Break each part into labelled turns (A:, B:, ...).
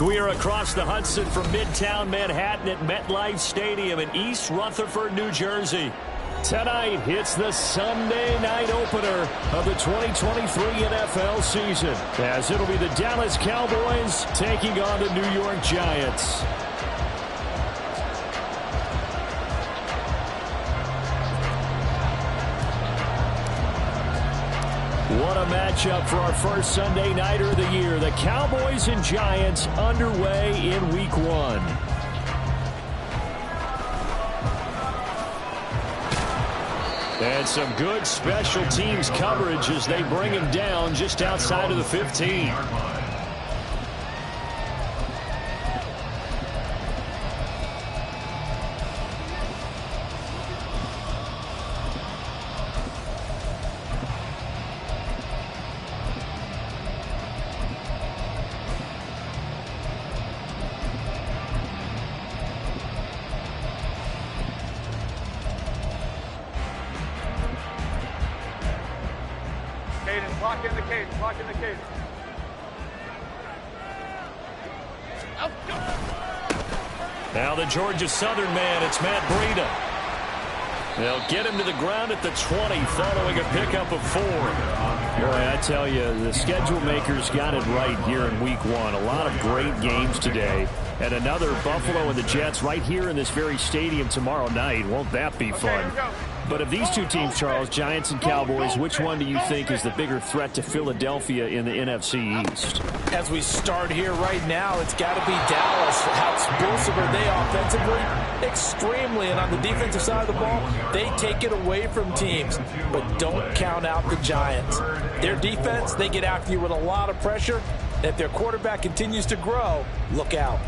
A: We are across the Hudson from Midtown Manhattan at MetLife Stadium in East Rutherford, New Jersey. Tonight, it's the Sunday night opener of the 2023 NFL season, as it'll be the Dallas Cowboys taking on the New York Giants. What a matchup for our first Sunday nighter of the year. The Cowboys and Giants underway in Week 1. And some good special teams coverage as they bring him down just outside of the 15.
B: Lock in the cadence, lock in the cadence.
A: Now the Georgia Southern man, it's Matt Breida. They'll get him to the ground at the 20 following a pickup of 4. Boy, I tell you, the schedule makers got it right here in Week 1. A lot of great games today. And another Buffalo and the Jets right here in this very stadium tomorrow night. Won't that be fun? But of these two teams, Charles, Giants and Cowboys, which one do you think is the bigger threat to Philadelphia in the NFC East?
C: As we start here right now, it's got to be Dallas. How explosive are they offensively? Extremely. And on the defensive side of the ball, they take it away from teams. But don't count out the Giants. Their defense, they get after you with a lot of pressure. And if their quarterback continues to grow, look out.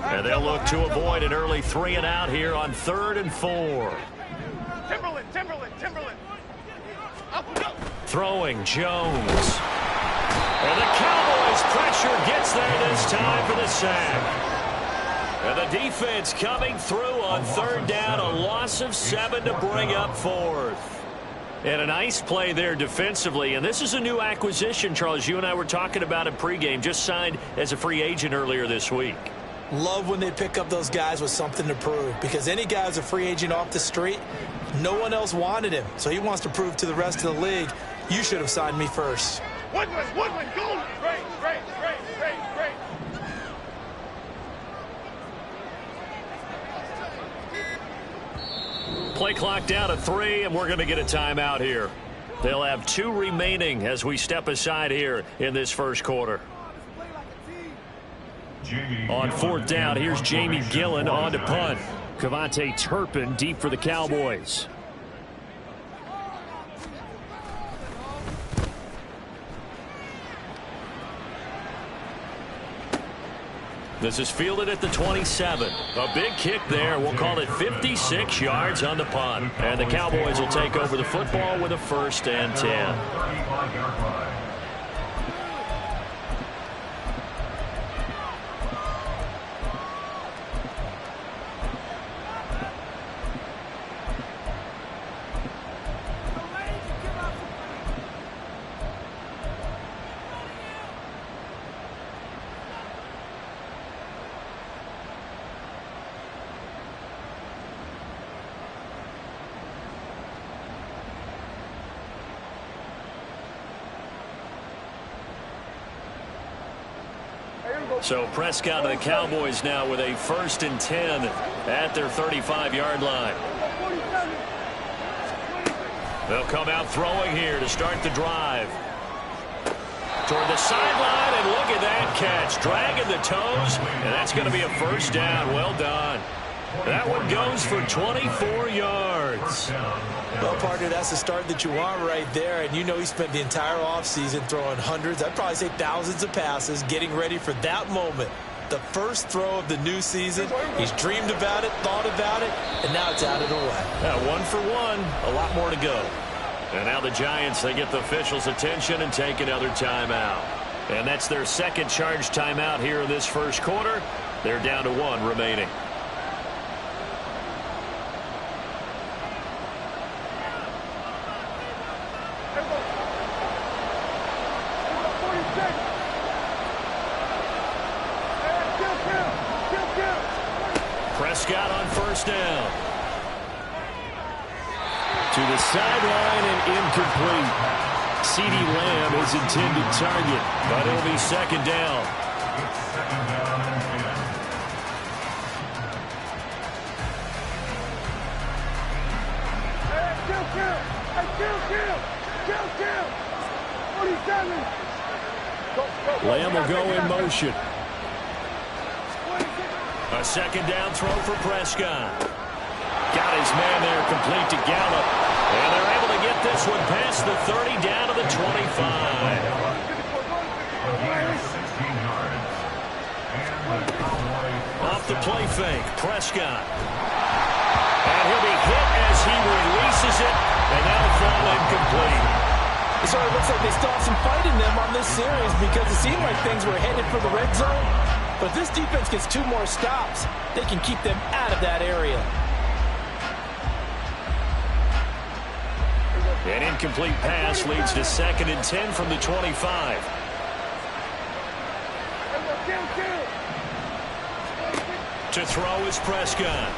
A: And they'll look to avoid an early 3 and out here on 3rd and 4.
B: Timberland.
A: Throwing Jones. And the Cowboys pressure gets there this time for the sack. And the defense coming through on 3rd down, a loss of 7 to bring up 4th. And a nice play there defensively. And this is a new acquisition, Charles. You and I were talking about it pregame. Just signed as a free agent earlier this week.
C: Love when they pick up those guys with something to prove, because any guy who's a free agent off the street, no one else wanted him. So he wants to prove to the rest of the league, you should have signed me first.
B: Woodland, go! Great.
A: Play clock down to 3, and we're going to get a timeout here. They'll have 2 remaining as we step aside here in this first quarter. On 4th down, here's Jamie Gillen on to punt. Kevontae Turpin deep for the Cowboys. This is fielded at the 27. A big kick there. We'll call it 56 yards on the punt. And the Cowboys will take over the football with a 1st and 10. So Prescott and the Cowboys now with a 1st and 10 at their 35-yard line. They'll come out throwing here to start the drive. Toward the sideline, and look at that catch. Dragging the toes, and that's going to be a 1st down. Well done. That one goes for 24 yards.
C: Well, partner, that's the start that you want right there. And you know he spent the entire offseason throwing hundreds, I'd probably say thousands of passes, getting ready for that moment. The first throw of the new season. He's dreamed about it, thought about it, and now it's out of the way.
A: Yeah, 1 for 1. A lot more to go. And now the Giants, they get the officials' attention and take another timeout. And that's their second charge timeout here in this first quarter. They're down to 1 remaining. Prescott on first down. To the sideline and incomplete. CeeDee Lamb is intended target, but it'll be second down. Lamb will go in motion. A second down throw for Prescott. Got his man there complete to Gallup. And they're able to get this one past the 30 down to the 25. Off the play fake, Prescott. And he'll be hit as he releases it. And that'll fall incomplete.
C: It sort of looks like they still have some fight in them on this series because it seemed like things were headed for the red zone. But if this defense gets 2 more stops, they can keep them out of that area.
A: An incomplete pass leads to 2nd and 10 from the 25. To throw is Prescott.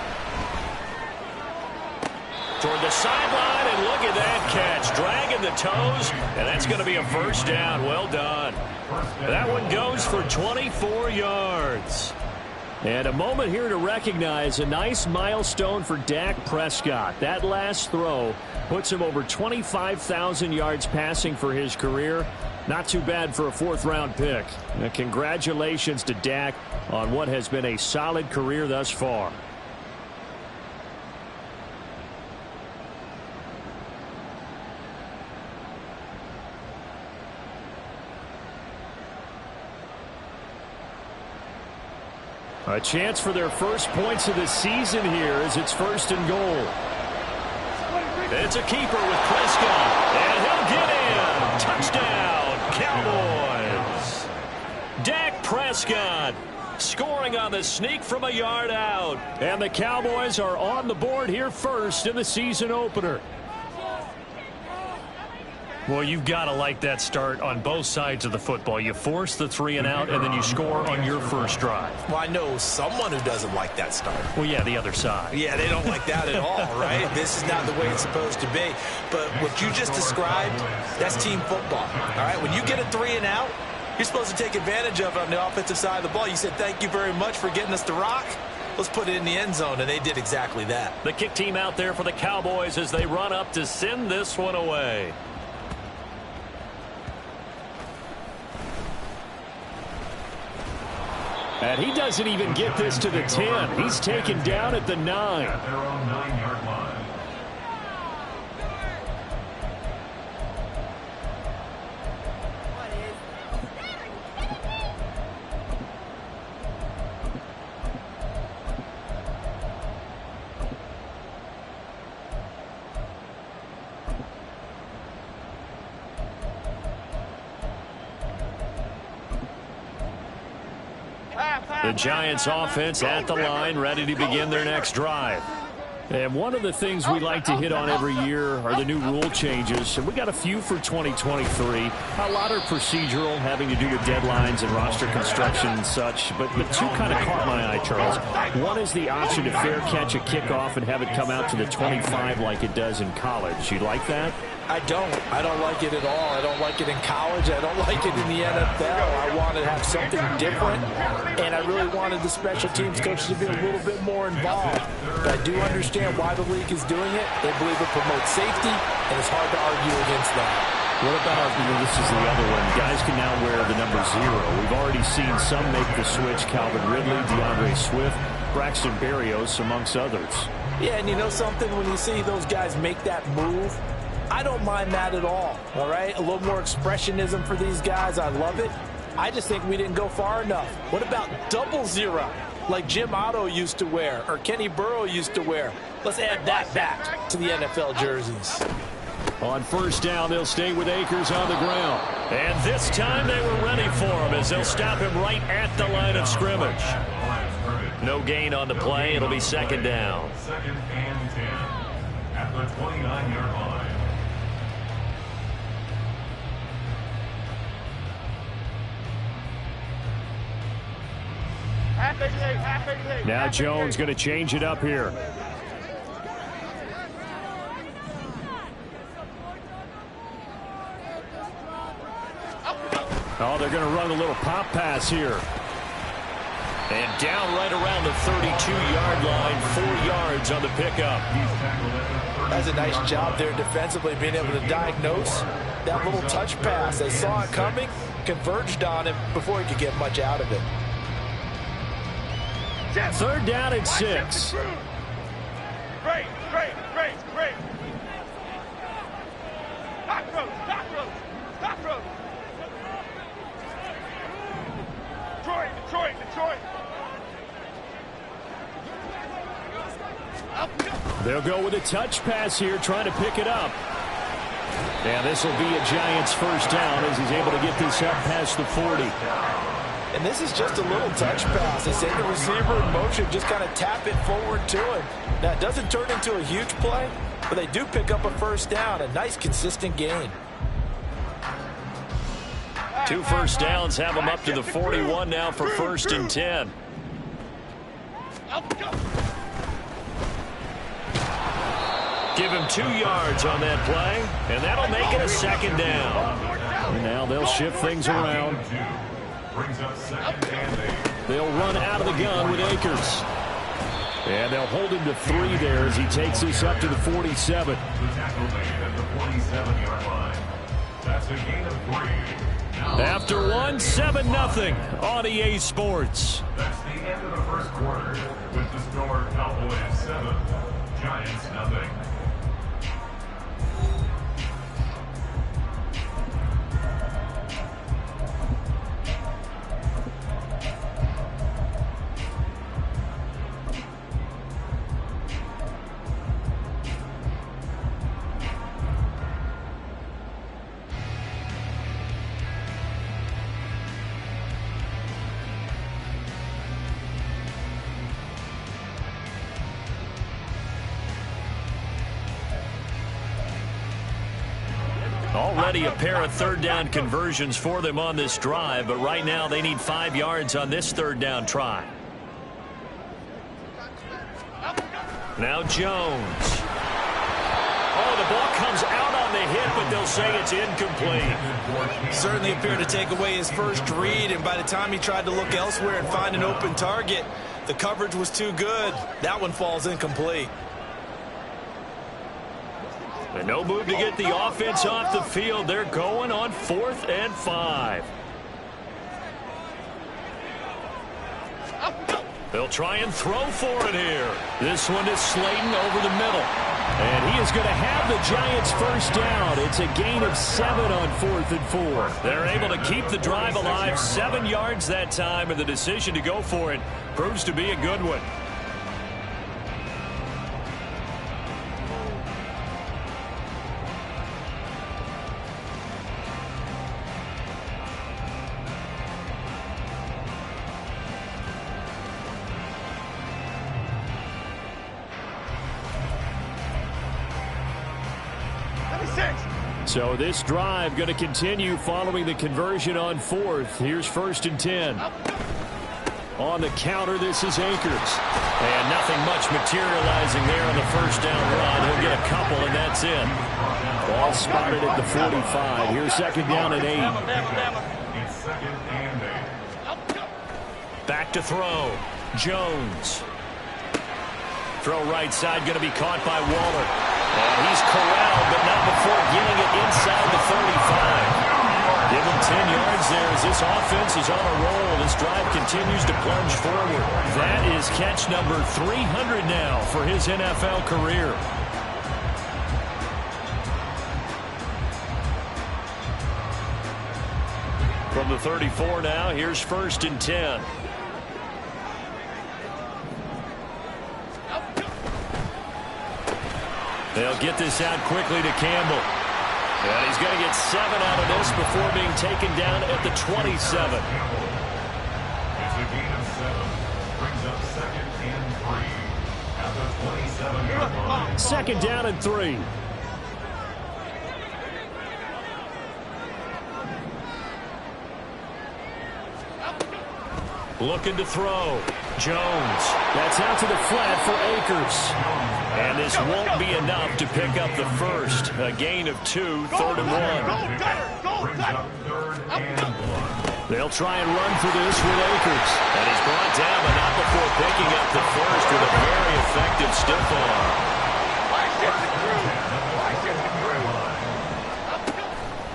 A: Toward the sideline, and look at that catch. Dragging the toes, and that's going to be a first down. Well done. That one goes for 24 yards. And a moment here to recognize a nice milestone for Dak Prescott. That last throw puts him over 25,000 yards passing for his career. Not too bad for a 4th-round pick. And congratulations to Dak on what has been a solid career thus far. A chance for their first points of the season here as it's 1st and goal. It's a keeper with Prescott, and he'll get in. Touchdown, Cowboys. Dak Prescott scoring on the sneak from a yard out. And the Cowboys are on the board here first in the season opener. Well, you've got to like that start on both sides of the football. You force the 3 and out, and then you score on your first drive.
C: Well, I know someone who doesn't like that start.
A: Well, yeah, the other side.
C: Yeah, they don't like that at all, right? This is not the way it's supposed to be. But what you just described, that's team football, all right? When you get a 3 and out, you're supposed to take advantage of it on the offensive side of the ball. You said, thank you very much for getting us the rock. Let's put it in the end zone, and they did exactly that.
A: The kick team out there for the Cowboys as they run up to send this one away. And he doesn't even get this to the 10. He's taken down at the 9.
D: At their own 9-yard line.
A: The Giants offense at the line, ready to begin their next drive. And one of the things we like to hit on every year are the new rule changes. And we got a few for 2023. A lot are procedural, having to do with deadlines and roster construction and such. But the 2 kind of caught my eye, Charles. One is the option to fair catch a kickoff and have it come out to the 25 like it does in college. You like that?
C: I don't like it at all. I don't like it in college. I don't like it in the NFL. I want to have something different, and I really wanted the special teams coaches to be a little bit more involved. But I do understand why the league is doing it. They believe it promotes safety, and it's hard to argue against that.
A: What about, this is the other one, guys can now wear the number 0. We've already seen some make the switch, Calvin Ridley, DeAndre Swift, Braxton Berrios, amongst others.
C: Yeah, and you know something? When you see those guys make that move, I don't mind that at all right? A little more expressionism for these guys. I love it. I just think we didn't go far enough. What about 00, like Jim Otto used to wear or Kenny Burrow used to wear? Let's add that back to the NFL jerseys.
A: On first down, they'll stay with Akers on the ground. And this time they were ready for him as they'll stop him right at the line of scrimmage. No gain on the play. It'll be second down.
D: 2nd and 10 at the 29-yard line.
A: Now Jones going to change it up here. Oh, they're going to run a little pop pass here. And down right around the 32-yard line, 4 yards on the pickup.
C: That's a nice job there defensively, being able to diagnose that little touch pass. They saw it coming, converged on him before he could get much out of it.
A: 3rd down and 6.
B: Great. Cockroach. Detroit.
A: They'll go with a touch pass here, trying to pick it up. And this will be a Giants 1st down as he's able to get this up past the 40.
C: And this is just a little touch pass. They send the receiver in motion, just kind of tap it forward to him. Now, it doesn't turn into a huge play, but they do pick up a 1st down, a nice, consistent gain.
A: 2 first downs have him up to the 41 now for 1st and 10. Give him 2 yards on that play, and that'll make it a 2nd down. And now they'll shift things around. They'll run out of the gun with Akers. And they'll hold him to 3 there as he takes this up to the 47.
D: That's a gain of 3.
A: After 1, 7-0 on EA Sports.
D: That's the end of the 1st quarter with the score Cowboys 7, Giants 0.
A: Already a pair of 3rd down conversions for them on this drive, but right now they need 5 yards on this 3rd down try. Now Jones. Oh, the ball comes out on the hit, but they'll say it's incomplete.
E: Certainly appeared to take away his first read, and by the time he tried to look elsewhere and find an open target, the coverage was too good. That one falls incomplete.
A: And no move to get the offense off the field. They're going on 4th and 5. They'll try and throw for it here. This one is Slayton over the middle. And he is going to have the Giants 1st down. It's a gain of 7 on 4th and 4. They're able to keep the drive alive, 7 yards that time, and the decision to go for it proves to be a good one. So this drive going to continue following the conversion on 4th. Here's 1st and 10. On the counter, this is Akers. And nothing much materializing there on the 1st down run. He'll get a couple, and that's it. Ball spotted at the 45. Here's 2nd down and 8. Back to throw. Jones. Throw right side, going to be caught by Waller. And he's corralled, but not before getting it inside the 35. Give him 10 yards there as this offense is on a roll. This drive continues to plunge forward. That is catch number 300 now for his NFL career. From the 34 now, here's 1st and 10. They'll get this out quickly to Campbell. And he's going to get 7 out of this before being taken down at the 27.
D: It's a gain of 7. Brings up 2nd and 3 at the 27-yard line.
A: 2nd down and 3. Looking to throw. Jones. That's out to the flat for Akers. And this won't be enough to pick up the first. A gain of 2, 3rd and 1. They'll try and run for this with Akers. And he's brought down, but not before picking up the first with a very effective stiff arm.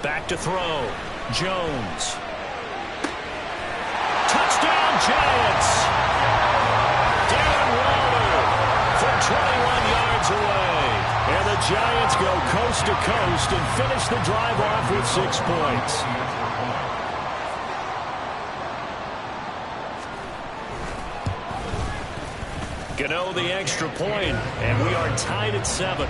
A: Back to throw. Jones. Touchdown, Giants! Darren Waller from 21 yards away. And the Giants go coast to coast and finish the drive off with 6 points. Gano the extra point, and we are tied at 7.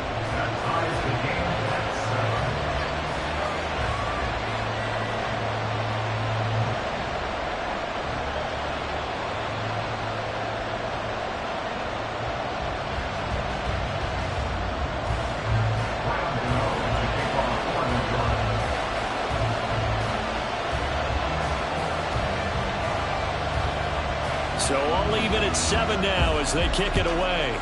A: So all even at 7 now as they kick it away.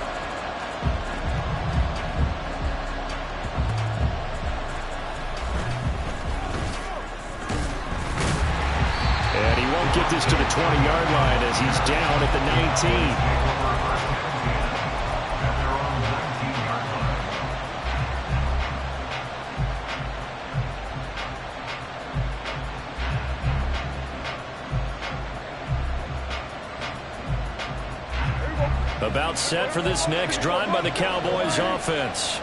A: And he won't get this to the 20-yard line as he's down at the 19. About set for this next drive by the Cowboys offense.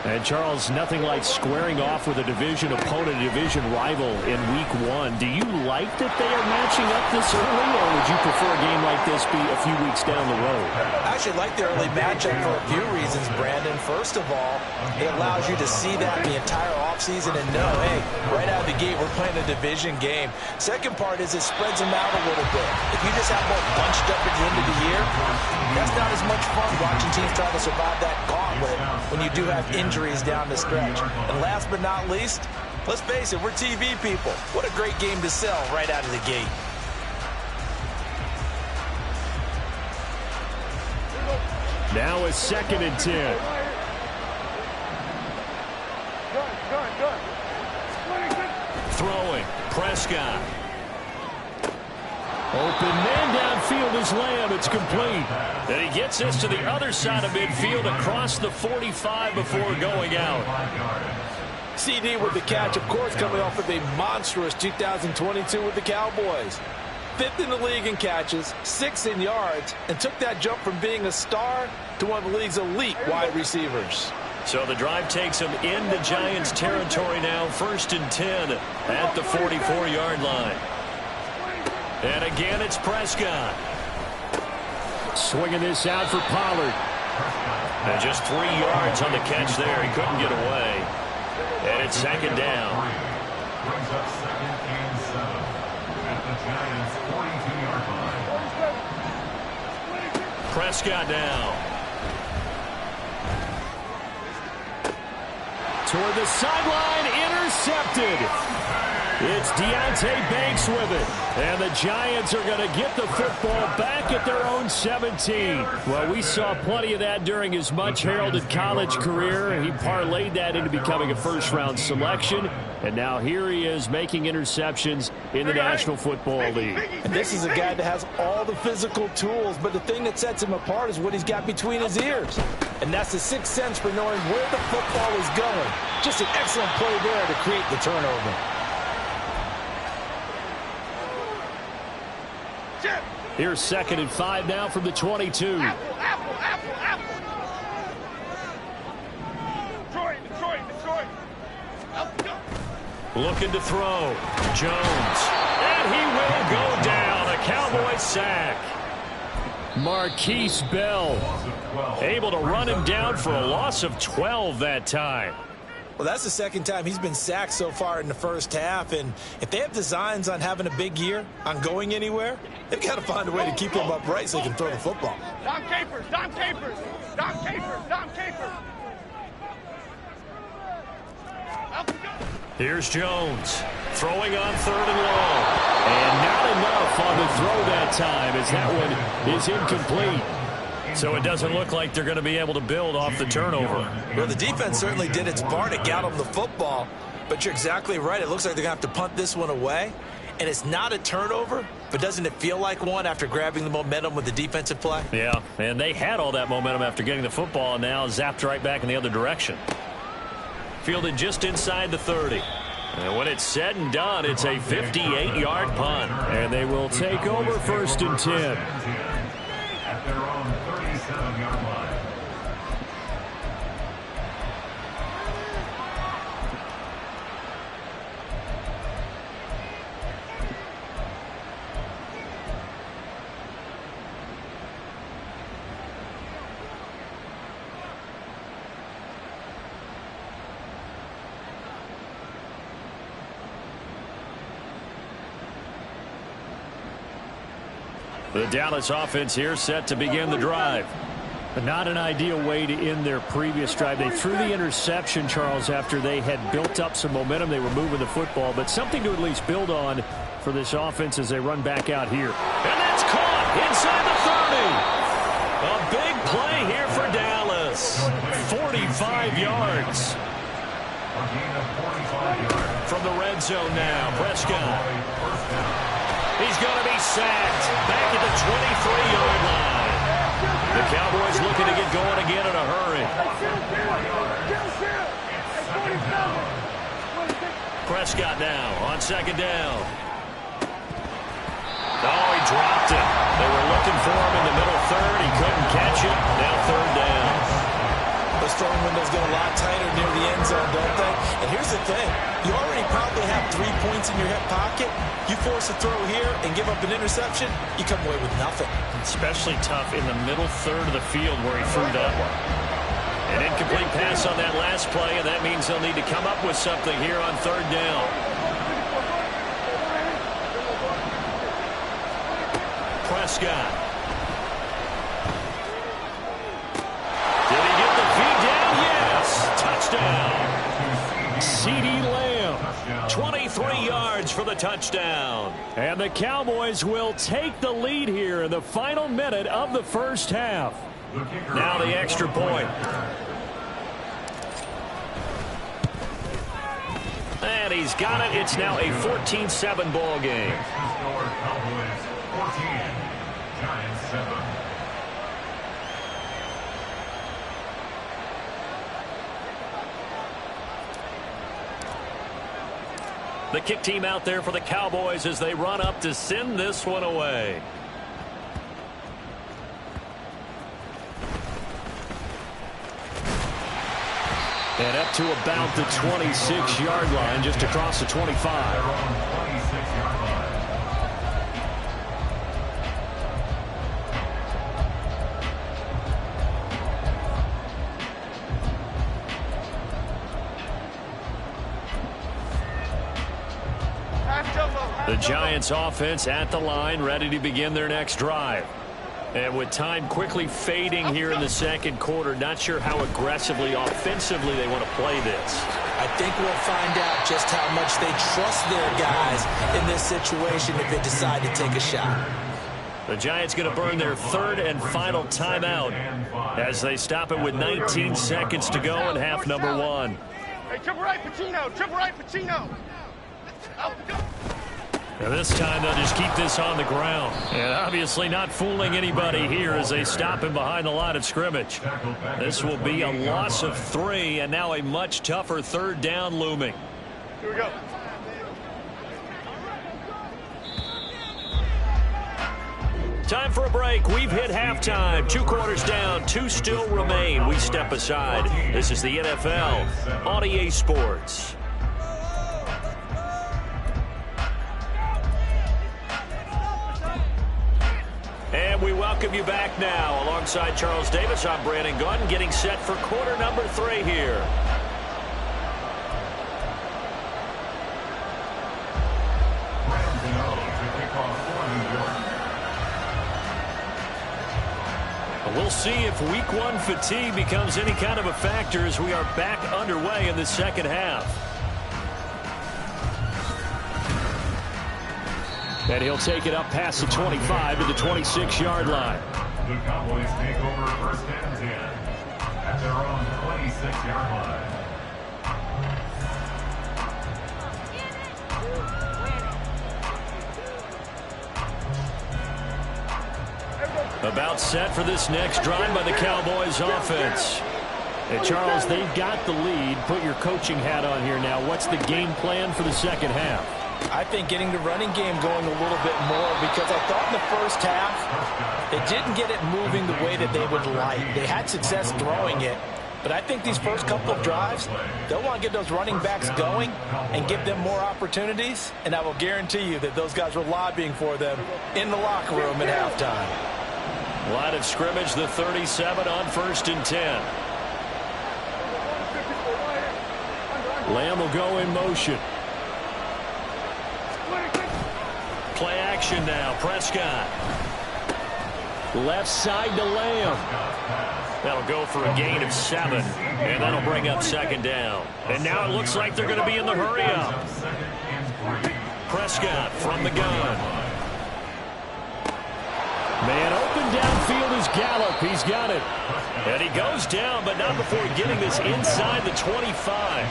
A: And, Charles, nothing like squaring off with a division opponent, a division rival in Week 1. Do you like that they are matching up this early, or would you prefer a game like this be a few weeks down the road?
C: I actually like the early matchup for a few reasons, Brandon. First of all, it allows you to see that the entire offseason and know, hey, right out of the gate, we're playing a division game. Second part is it spreads them out a little bit. If you just have more bunched up at the end of the year, that's not as much fun watching teams try to survive that gauntlet when you do have injuries down the stretch. And last but not least, let's face it, we're TV people. What a great game to sell right out of the gate.
A: Now a 2nd and 10. Throwing. Prescott. Open man downfield is Lamb. It's complete. And he gets this to the other side of midfield across the 45 before going out.
C: CD with the catch, of course, coming off of a monstrous 2022 with the Cowboys. 5th in the league in catches, 6th in yards, and took that jump from being a star to one of the league's elite wide receivers.
A: So the drive takes him into Giants territory now, 1st and 10 at the 44-yard line. And again, it's Prescott. Swinging this out for Pollard. And just 3 yards on the catch there. He couldn't get away. And it's 2nd down.
D: Brings up 2nd and 7 at the Giants' 42-yard line.
A: Prescott now. Toward the sideline, intercepted. It's Deontay Banks with it. And the Giants are going to get the football back at their own 17. Well, we saw plenty of that during his much-heralded college career. He parlayed that into becoming a first-round selection. And now here he is making interceptions in the National Football League.
C: And this is a guy that has all the physical tools, but the thing that sets him apart is what he's got between his ears. And that's the sixth sense for knowing where the football is going. Just an excellent play there to create the turnover.
A: Here's 2nd and 5 now from the 22.
B: Apple. Detroit.
A: Looking to throw. Jones. And he will go down. A Cowboy sack. Marquise Bell able to run him down for a loss of 12 that time.
C: Well, that's the second time he's been sacked so far in the first half. And if they have designs on having a big year, on going anywhere, they've got to find a way to keep him upright so he can throw the football.
B: Dom Capers.
A: Here's Jones. Throwing on 3rd and long. And not enough on the throw that time as that one is incomplete. So it doesn't look like they're going to be able to build off the turnover.
E: Well, the defense certainly did its part to get them the football. But you're exactly right. It looks like they're going to have to punt this one away. And it's not a turnover, but doesn't it feel like one after grabbing the momentum with the defensive play?
A: Yeah, and they had all that momentum after getting the football, and now zapped right back in the other direction. Fielded just inside the 30. And when it's said and done, it's a 58-yard punt. And they will take over 1st and 10.
D: At their own 37-yard line.
A: The Dallas offense here set to begin the drive. But not an ideal way to end their previous drive. They threw the interception, Charles, after they had built up some momentum. They were moving the football, but something to at least build on for this offense as they run back out here. And that's caught inside the 30. A big play here for Dallas. 45 yards. From the red zone now, Prescott. He's going to be sacked back at the 23-yard line. The Cowboys looking to get going again in a hurry. Prescott now on 2nd down. Oh, he dropped it. They were looking for him in the middle 3rd. He couldn't catch it. Now 3rd down.
E: Those throwing windows get a lot tighter near the end zone, don't they? And here's the thing. You already probably have 3 points in your hip pocket. You force a throw here and give up an interception, you come away with nothing.
A: Especially tough in the middle 3rd of the field where he threw that one. An incomplete pass on that last play, and that means they'll need to come up with something here on 3rd down. Prescott. Did he get the feed down? Yes. Touchdown. CeeDee Lamb, 23 yards for the touchdown. And the Cowboys will take the lead here in the final minute of the 1st half. Now the extra point. And he's got it. It's now a 14-7 ball game.
D: Cowboys 14, Giants 7.
A: The kick team out there for the Cowboys as they run up to send this one away. And up to about the 26-yard line, just across the 25. The Giants offense at the line, ready to begin their next drive. And with time quickly fading here in the 2nd quarter, not sure how aggressively, offensively they want to play this.
E: I think we'll find out just how much they trust their guys in this situation if they decide to take a shot.
A: The Giants going to burn their 3rd and final timeout as they stop it with 19 seconds to go in half number 1.
B: Hey, triple right, Pacino. Triple right, Pacino.
A: Now this time they'll just keep this on the ground. And obviously not fooling anybody here as they stop him behind the line of scrimmage. This will be a loss of 3 and now a much tougher 3rd down looming.
B: Here we go.
A: Time for a break. We've hit halftime. 2 quarters down. 2 still remain. We step aside. This is the NFL on EA Sports. And we welcome you back now. Alongside Charles Davis, I'm Brandon Gaudin, getting set for quarter number 3 here. We'll see if week 1 fatigue becomes any kind of a factor as we are back underway in the 2nd half. And he'll take it up past the 25 to the 26-yard line.
D: The Cowboys take over 1st and 10 at their own 26-yard line.
A: About set for this next drive by the Cowboys offense. And Charles, they've got the lead. Put your coaching hat on here now. What's the game plan for the second half?
C: I think getting the running game going a little bit more, because I thought in the first half they didn't get it moving the way that they would like. They had success throwing it, but I think these first couple of drives, they'll want to get those running backs going and give them more opportunities, and I will guarantee you that those guys were lobbying for them in the locker room at halftime.
A: Line of scrimmage, the 37 on 1st and 10. Lamb will go in motion. Play action now. Prescott. Left side to Lamb. That'll go for a gain of 7. And that'll bring up 2nd down. And now it looks like they're going to be in the hurry up. Prescott from the gun. Man open downfield is Gallup. He's got it. And he goes down, but not before getting this inside the 25.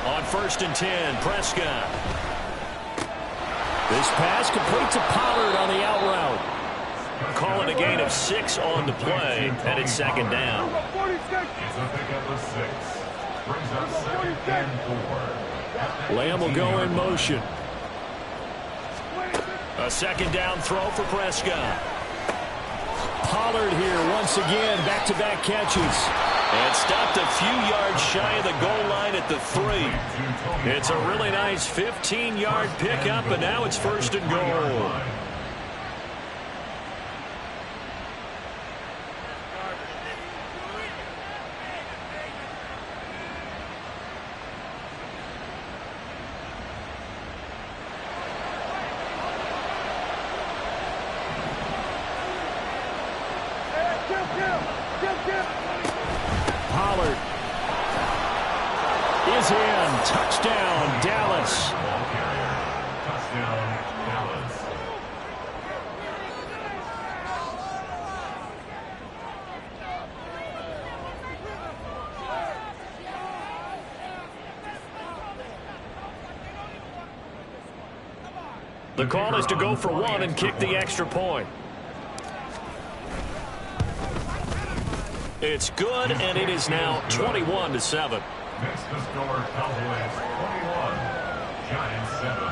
A: On 1st and 10, Prescott. This pass complete to Pollard on the out route. Calling a gain of 6 on the play, and it's 2nd down.
D: It's a pickup of 6. Brings up 2nd and 4.
A: Lamb will go in motion. A 2nd down throw for Prescott. Pollard here once again, back-to-back catches. And stopped a few yards shy of the goal line at the 3. It's a really nice 15-yard pickup, and now it's 1st and goal. Pollard is in. Touchdown, Dallas.
D: Touchdown, Dallas.
A: The call is to go for 1 and kick the extra point. It's good, and it is now 21-7.
D: Next to score, Cowboys 21, Giants 7.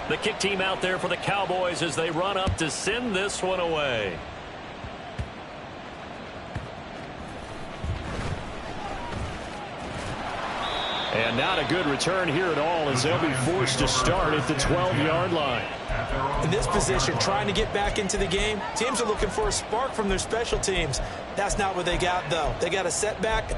A: The kick team out there for the Cowboys as they run up to send this one away. And not a good return here at all as they'll be forced to start at the 12-yard line.
E: In this position, trying to get back into the game, teams are looking for a spark from their special teams. That's not what they got, though. They got a setback.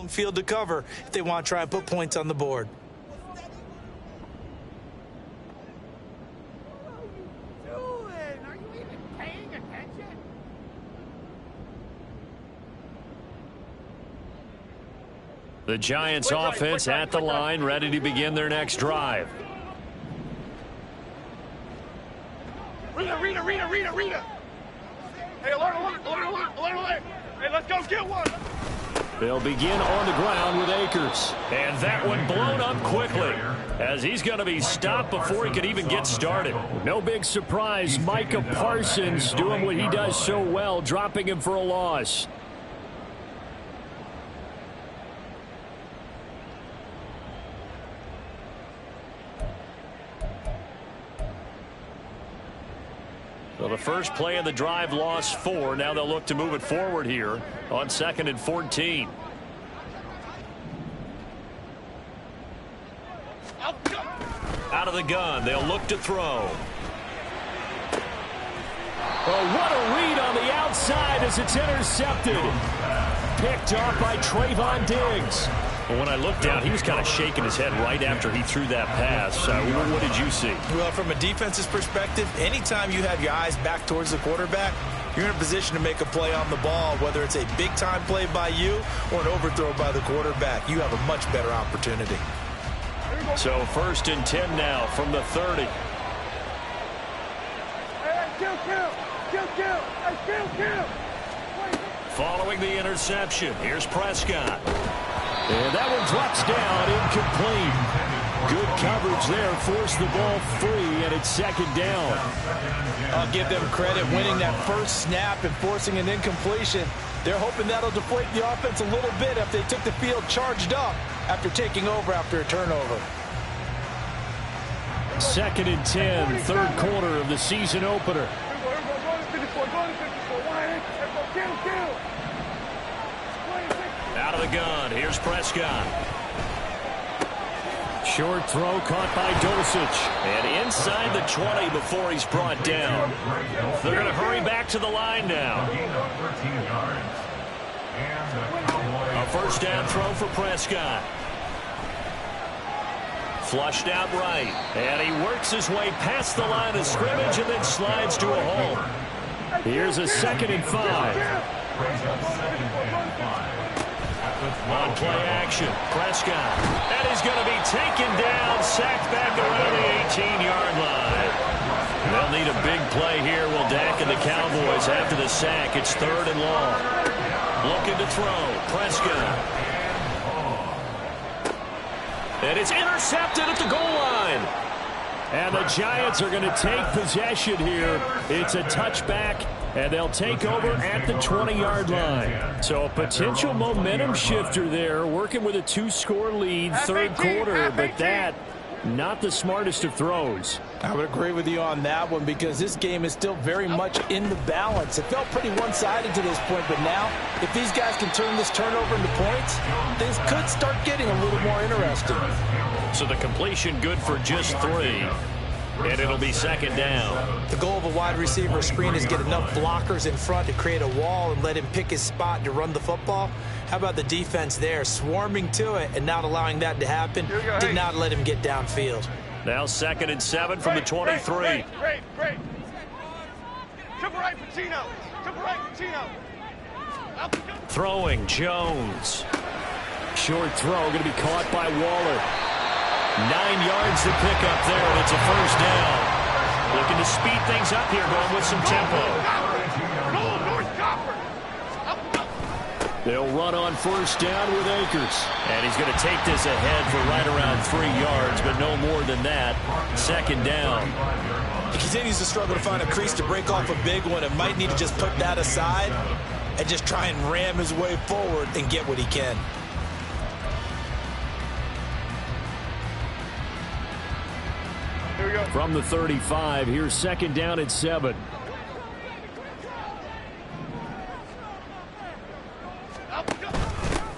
E: Field to cover if they want to try and put points on the board.
B: Are you even paying attention?
A: The Giants offense at the line, ready to begin their next drive.
B: Rita. Hey, alert. Hey, let's go get one.
A: They'll begin on the ground with Akers. And that one blown up quickly, as he's going to be stopped before he could even get started. No big surprise. Micah Parsons doing what he does so well, dropping him for a loss. So the first play of the drive lost 4. Now they'll look to move it forward here on 2nd and 14. Out of the gun. They'll look to throw. Oh, what a read on the outside as it's intercepted. Picked off by Trayvon Diggs. Well, when I looked down, he was kind of shaking his head right after he threw that pass. What did you see?
E: Well, from a defense's perspective, anytime you have your eyes back towards the quarterback, you're in a position to make a play on the ball, whether it's a big-time play by you or an overthrow by the quarterback. You have a much better opportunity.
A: So 1st and 10 now from the 30. Following the interception, here's Prescott. And that one drops down, incomplete. Good coverage there, forced the ball free, and it's 2nd down.
C: I'll give them credit winning that first snap and forcing an incompletion. They're hoping that'll deflate the offense a little bit if they took the field charged up after taking over after a turnover.
A: 2nd and 10, 3rd quarter of the season opener. Out of the gun, here's Prescott. Short throw caught by Dulcich. And inside the 20 before he's brought down. They're going to hurry back to the line now. A 1st down throw for Prescott. Flushed out right. And he works his way past the line of scrimmage and then slides to a hole. Here's a 2nd and 5. On play action, Prescott. And he's going to be taken down, sacked back around the 18-yard line. They'll need a big play here, will Dak and the Cowboys after the sack. It's 3rd and long. Looking to throw, Prescott. And it's intercepted at the goal line. And the Giants are going to take possession here. It's a touchback, and they'll take over at the 20-yard line. So a potential momentum shifter there, working with a 2-score lead, 3rd quarter, but that, not the smartest of throws.
C: I would agree with you on that one because this game is still very much in the balance. It felt pretty one-sided to this point, but now, if these guys can turn this turnover into points, things could start getting a little more interesting.
A: So the completion good for just 3. And it'll be 2nd down.
E: The goal of a wide receiver screen is get enough blockers in front to create a wall and let him pick his spot to run the football. How about the defense there, swarming to it and not allowing that to happen? Did not let him get downfield.
A: Now 2nd and 7 from the 23.
B: Great. Triple right, Patino.
A: Throwing, Jones. Short throw going to be caught by Waller. 9 yards to pick up there, and it's a 1st down. Looking to speed things up here, going with some tempo. They'll run on 1st down with Akers. And he's going to take this ahead for right around 3 yards, but no more than that. 2nd down.
E: He continues to struggle to find a crease to break off a big one and might need to just put that aside and just try and ram his way forward and get what he can.
A: From the 35, here's 2nd down at 7.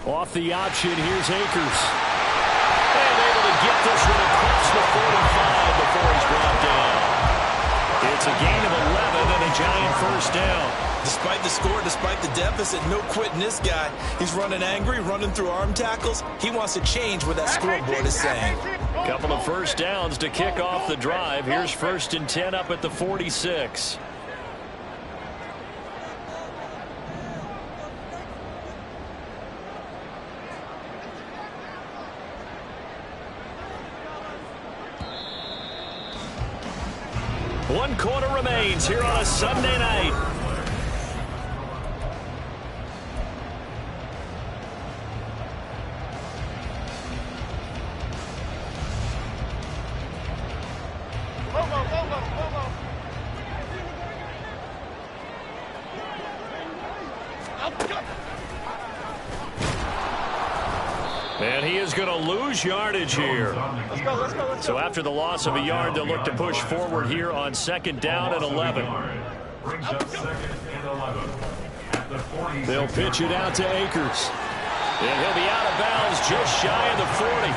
A: Off the option, here's Akers. And able to get this one across the 45 before he's brought down. It's a gain of 11 and a Giant 1st down.
E: Despite the score, despite the deficit, no quitting this guy. He's running angry, running through arm tackles. He wants to change what that scoreboard is saying.
A: Couple of 1st downs to kick off the drive. Here's 1st and 10 up at the 46. One quarter remains here on a Sunday night. he is going to lose yardage here.
B: Let's go.
A: So after the loss of a yard, they'll look to push forward here on 2nd down and 11.
D: Brings up 2nd and 11. At the 40.
A: They'll pitch it out to Akers. And he'll be out of bounds just shy of the 40.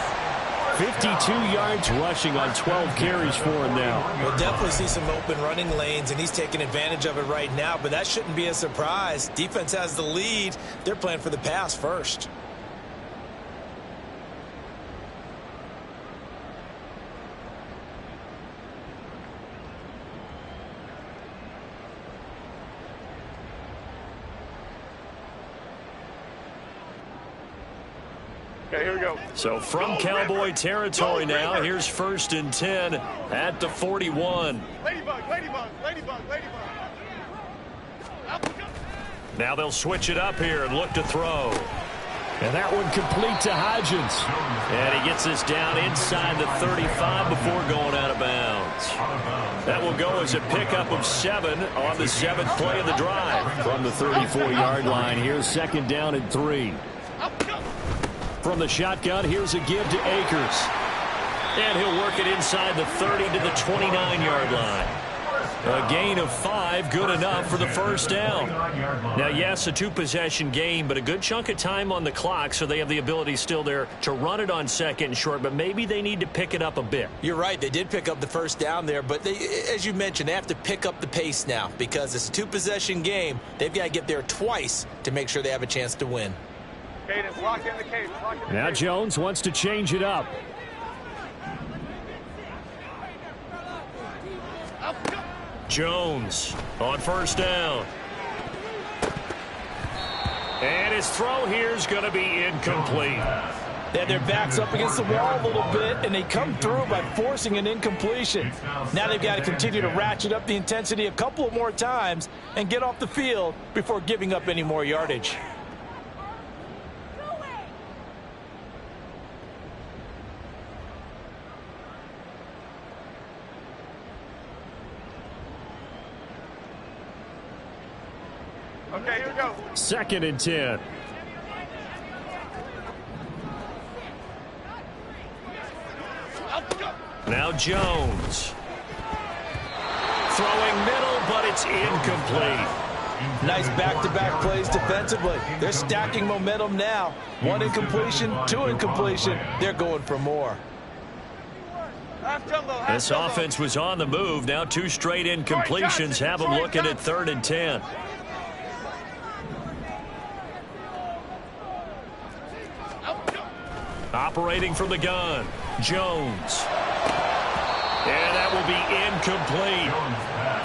A: 52 yards rushing on 12 carries for him now.
E: We'll definitely see some open running lanes, and he's taking advantage of it right now, but that shouldn't be a surprise. Defense has the lead. They're playing for the pass first.
B: Okay, here we go.
A: So from Cowboy territory now, here's 1st and 10 at the 41.
B: Ladybug.
A: Now they'll switch it up here and look to throw. And that one complete to Hodgins. And he gets this down inside the 35 before going out of bounds. That will go as a pickup of 7 on the 7th play of the drive. From the 34-yard line, here's 2nd down and 3. From the shotgun, here's a give to Akers. And he'll work it inside the 30 to the 29-yard line. A gain of 5, good enough for the 1st down. Now, yes, a 2-possession game, but a good chunk of time on the clock, so they have the ability still there to run it on 2nd and short, but maybe they need to pick it up a bit.
E: You're right. They did pick up the 1st down there, but as you mentioned, they have to pick up the pace now because it's a 2-possession game. They've got to get there twice to make sure they have a chance to win.
B: Cadence, lock in the cage.
A: Now Jones wants to change it up. Jones on 1st down. And his throw here is going to be incomplete.
C: They had their backs up against the wall a little bit, and they come through by forcing an incompletion. Now they've got to continue to ratchet up the intensity a couple of more times and get off the field before giving up any more yardage.
B: Okay, here we go.
A: 2nd and 10. Now Jones. Throwing middle, but it's incomplete.
C: Nice back-to-back plays defensively. They're stacking momentum now. 1 incompletion, 2 incompletion. They're going for more.
A: This offense was on the move. Now 2 straight incompletions have them looking at 3rd and 10. Operating from the gun, Jones. And that will be incomplete.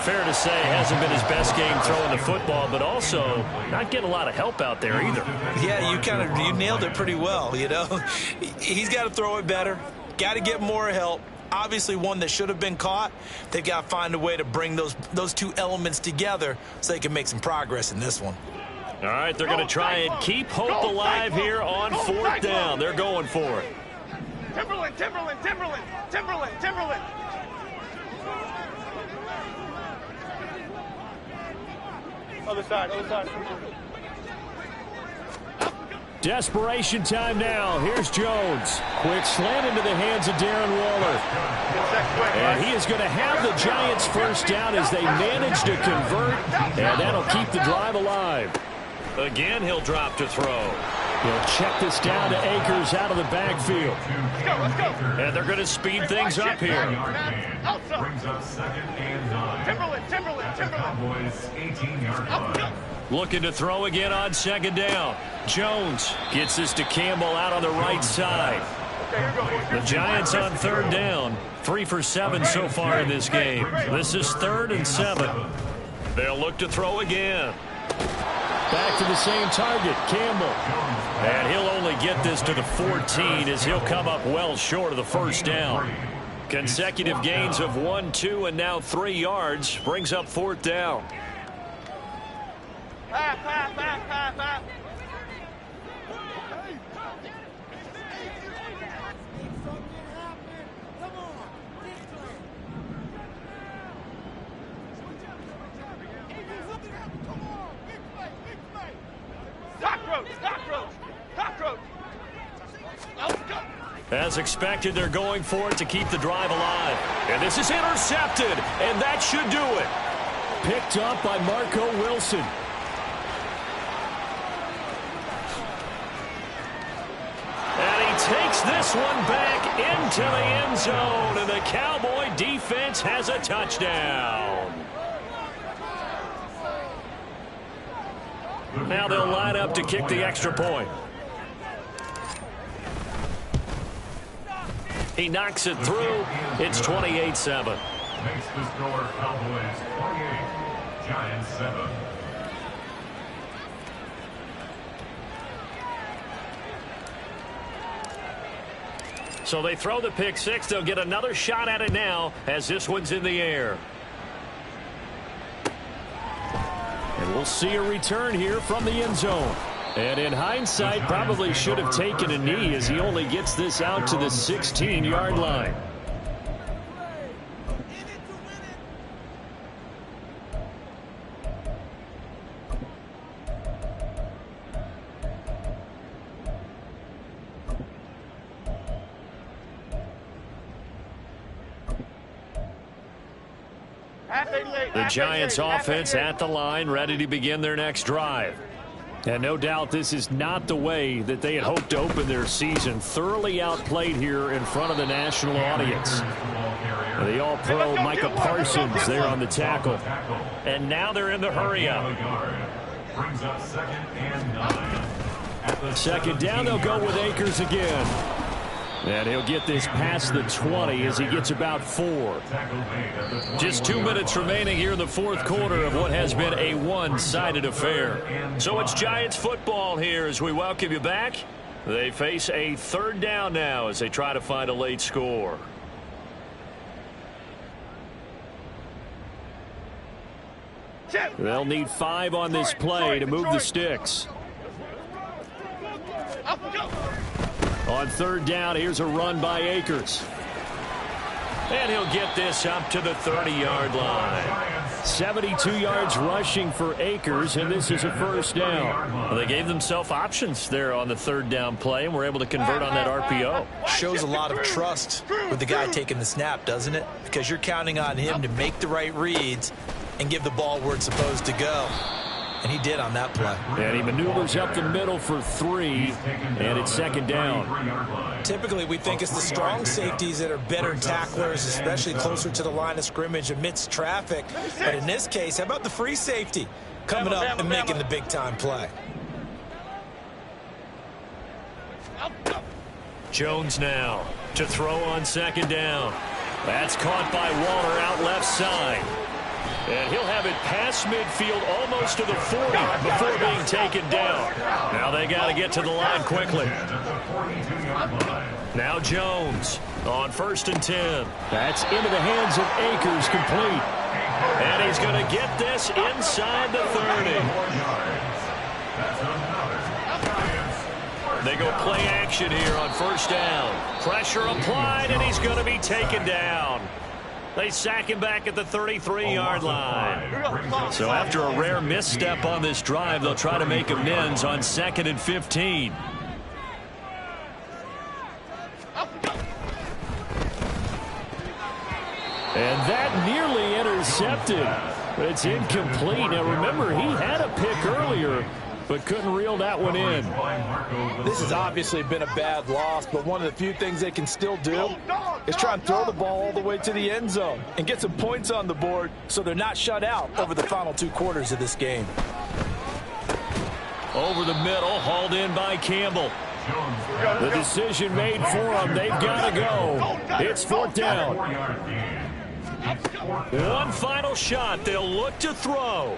A: Fair to say, hasn't been his best game throwing the football, but also not getting a lot of help out there either.
E: Yeah, you nailed it pretty well, you know. He's got to throw it better, got to get more help. Obviously one that should have been caught. They've got to find a way to bring those 2 elements together so they can make some progress in this one.
A: All right, they're going to try and keep hope alive here on 4th down. They're going for it.
B: Timberland. Other side.
A: Desperation time now. Here's Jones. Quick slant into the hands of Darren Waller. And he is going to have the Giants 1st down as they manage to convert, and that'll keep the drive alive. Again, he'll drop to throw. He'll check this down to Akers out of the backfield.
B: Let's go.
A: And they're going to speed things up here.
D: Brings up 2nd and 9.
B: Timberland.
D: Cowboys 18-yard line.
A: Looking to throw again on 2nd down. Jones gets this to Campbell out on the right side. The Giants on 3rd down. 3 for 7 so far in this game. This is 3rd and 7. They'll look to throw again. Back to the same target, Campbell. And he'll only get this to the 14 as he'll come up well short of the 1st down. Consecutive gains of 1, 2, and now 3 yards brings up 4th down.
B: Pass. Cockroach.
A: As expected, they're going for it to keep the drive alive. And this is intercepted, and that should do it. Picked up by Marco Wilson. And he takes this one back into the end zone, and the Cowboy defense has a touchdown. Now they'll line up to kick the extra point. He knocks it through. It's 28-7.
D: Makes the score Cowboys 28, Giants 7.
A: So they throw the pick six. They'll get another shot at it now as this one's in the air. And we'll see a return here from the end zone. And in hindsight, probably should have taken a knee as he only gets this out to the 16-yard line. The Giants offense at the line, ready to begin their next drive. And no doubt this is not the way that they had hoped to open their season. Thoroughly outplayed here in front of the national audience. The all-pro Micah Parsons there on the tackle. And now they're in the hurry-up.
D: Brings up 2nd and 9.
A: Second down, they'll go with Akers again. And he'll get this past the 20 as he gets about 4. Just 2 minutes remaining here in the fourth quarter of what has been a one-sided affair. So it's Giants football here as we welcome you back. They face a third down now as they try to find a late score. They'll need 5 on this play to move the sticks. On third down, here's a run by Akers. And he'll get this up to the 30-yard line. 72 yards rushing for Akers, and this is a first down. Well, they gave themselves options there on the third down play, and were able to convert on that RPO.
E: Shows a lot of trust with the guy taking the snap, doesn't it? Because you're counting on him to make the right reads and give the ball where it's supposed to go. And he did on that play.
A: And he maneuvers up the middle for 3, and it's second down.
E: Typically, we think it's the strong safeties that are better tacklers, especially closer to the line of scrimmage amidst traffic. But in this case, how about the free safety coming up and making the big-time play?
A: Jones now to throw on second down. That's caught by Waller out left side. And he'll have it past midfield almost to the 40 before being taken down. Now they got to get to the line quickly. Now Jones on 1st and 10. That's into the hands of Akers, complete. And he's going to get this inside the 30. They go play action here on first down. Pressure applied, and he's going to be taken down. They sack him back at the 33-yard line. So after a rare misstep on this drive, they'll try to make amends on 2nd and 15. And that nearly intercepted. But it's incomplete. Now remember, he had a pick earlier, but couldn't reel that one in.
C: This has obviously been a bad loss, but one of the few things they can still do is try and throw the ball all the way to the end zone and get some points on the board so they're not shut out over the final 2 quarters of this game.
A: Over the middle, hauled in by Campbell. The decision made for them. They've got to go. It's 4th down. One final shot. They'll look to throw.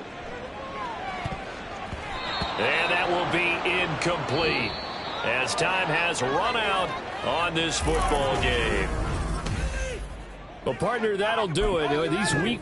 A: And that will be incomplete as time has run out on this football game. Well, partner, that'll do it. These weak